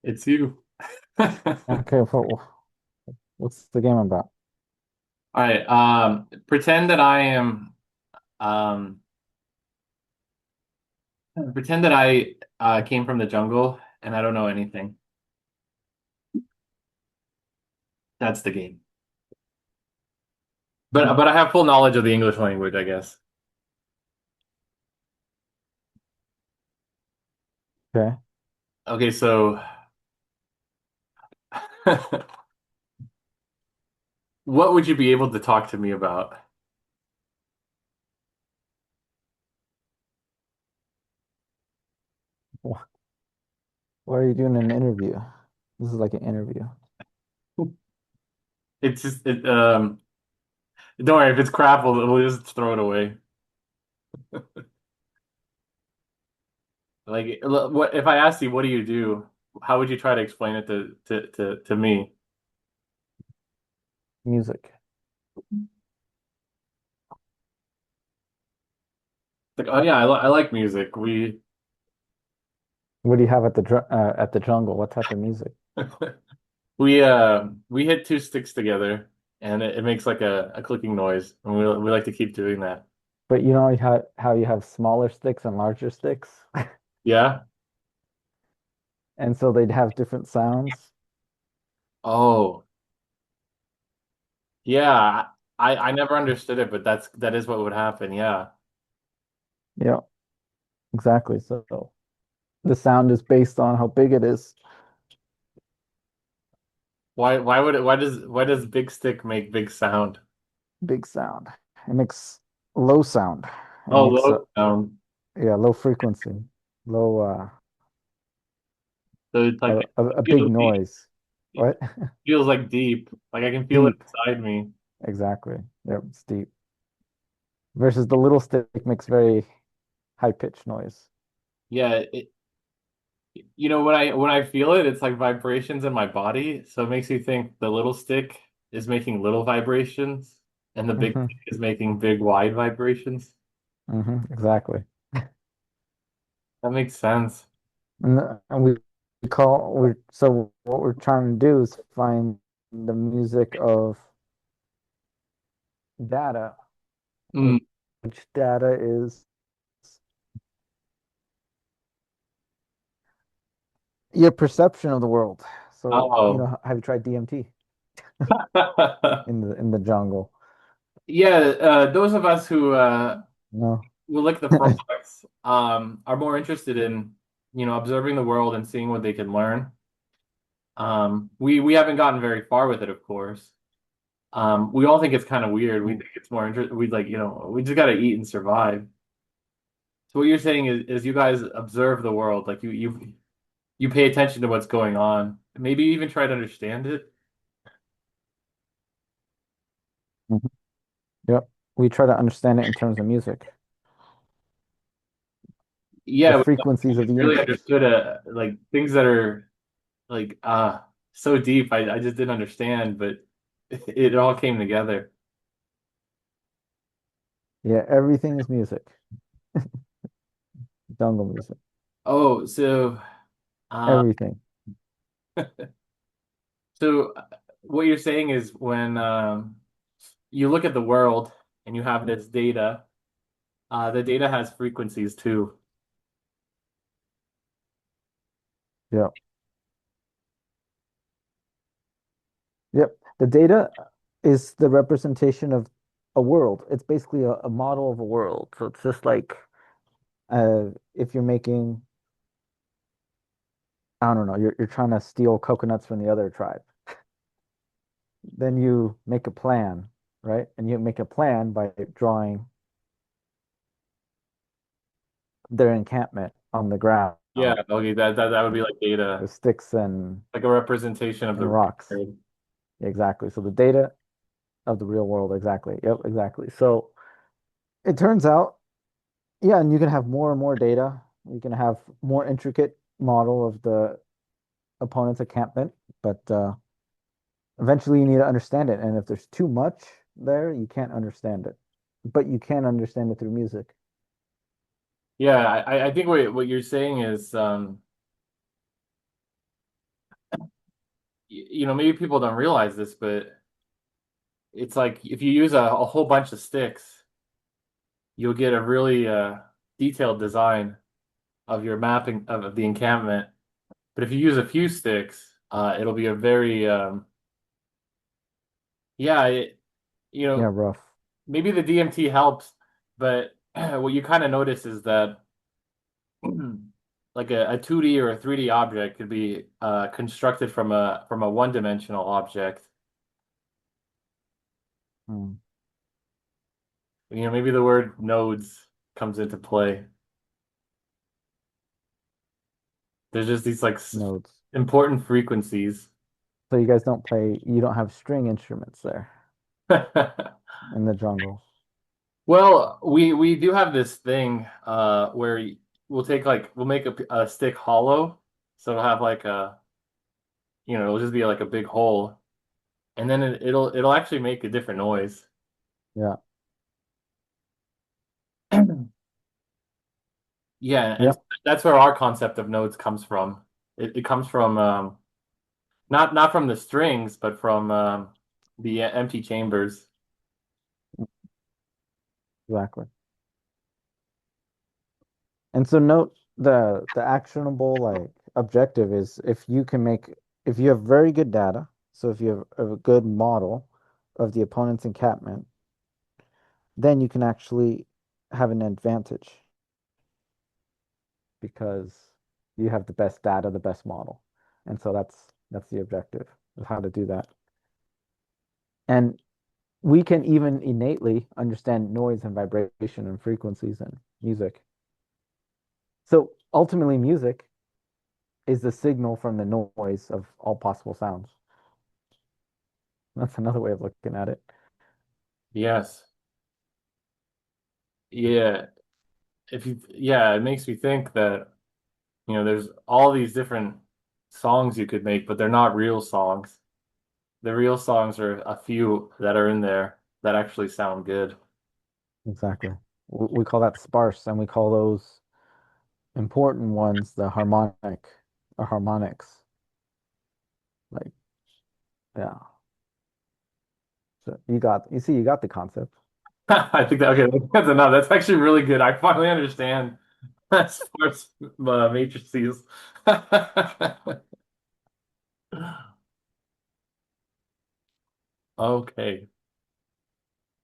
It's you. All Okay, what's the game about? right. Pretend that I am. Um, pretend that I came from the jungle and I don't know anything. That's the game. But I have full knowledge of the English language, I guess. Okay. Okay, so what would you be able to talk to me about? Wh- Why are you doing an interview? This is like an interview. It's just it. Don't worry. If it's crap, we'll just throw it away. Like, what if I asked you, what do you do? How would you try to explain it to me? Music. Like, oh yeah, I like music. What do you have at the jungle? What type of music? We hit two sticks together and it makes like a clicking noise. And we like to keep doing that. But you know how you have smaller sticks and larger sticks? Yeah? And so they'd have different sounds. Oh, yeah. I never understood it, but that is what would happen. Yeah. Yeah, exactly. So the sound is based on how big it is. Why does big stick make big sound? Big sound. It makes low sound. It Oh, makes low sound. yeah, low frequency. Low So it's like a it big feels deep. noise. It What? feels like deep. Like I can feel it Deep. inside me. Exactly. Yep, it's deep. Versus the little stick makes very high pitched noise. Yeah, when I feel it, it's like vibrations in my body. So it makes you think the little stick is making little vibrations and the big Hmm. stick is making big wide vibrations. Exactly. That makes sense. And we so what we're trying to do is find the music of data, Mm. which data is your perception of the world. So, Oh. have you tried DMT in the jungle? Yeah, those of us No. who like the frogs are more interested in, observing the world and seeing what they can learn. We haven't gotten very far with it, of course. We all think it's kind of weird. We think it's more interesting. We like, we just got to eat and survive. So what you're saying is you guys observe the world, like you pay attention to what's going on. Maybe even try to understand it. Mhm. Yep. We try to understand it in terms of music, the Yeah, we frequencies of the really universe. understood like things that are like so deep. I just didn't understand, but it all came together. Yeah, everything is music. Jungle music. Oh, uh Everything. so what you're saying is when you look at the world and you have this data, the data has frequencies too. Yeah. Yep. The data is the representation of a world. It's basically a model of a world. So it's just like if you're making, I don't know, you're trying to steal coconuts from the other tribe. Then you make a plan, right? And you make a plan by drawing their encampment on the ground Yeah, okay, that would be like data, with sticks and like a representation of the rocks. record. Exactly. So the data of the real world. Exactly. Yep, exactly. So it turns out, yeah, and you can have more and more data. You can have more intricate model of the opponent's encampment, but eventually you need to understand it. And if there's too much there, you can't understand it. But you can understand it through music. Yeah, I think what you're saying is, maybe people don't realize this, but it's like if you use a whole bunch of sticks, you'll get a really detailed design of your mapping of the encampment. But if you use a few sticks, it'll be a very yeah, you Yeah, know, rough. maybe the DMT helps, but what you kind of notice is that like a 2D or a 3D object could be constructed from a one-dimensional object. Mm, Maybe the word nodes comes into play. There's just these like notes. important frequencies. So you don't have string instruments there in the jungle. Well, we do have this thing where we'll make a stick hollow, so it'll have like it'll just be like a big hole, and then it'll actually make a different noise. Yeah. Yeah, and Yep. that's where our concept of nodes comes from. It comes from not from the strings, but from the empty chambers. Exactly. And so note the actionable like objective is if you have very good data, so if you have a good model of the opponent's encampment, then you can actually have an advantage because you have the best data, the best model. And so that's the objective of how to do that. And we can even innately understand noise and vibration and frequencies and music. So ultimately music is the signal from the noise of all possible sounds. That's another way of looking at it. Yes. Yeah. It makes me think that, there's all these different songs you could make, but they're not real songs. The real songs are a few that are in there that actually sound good. Exactly. We call that sparse, and we call those important ones the harmonic or harmonics. Like, yeah. So you got the concept. I think that okay, that's enough. That's actually really good. I finally understand sports matrices. Okay.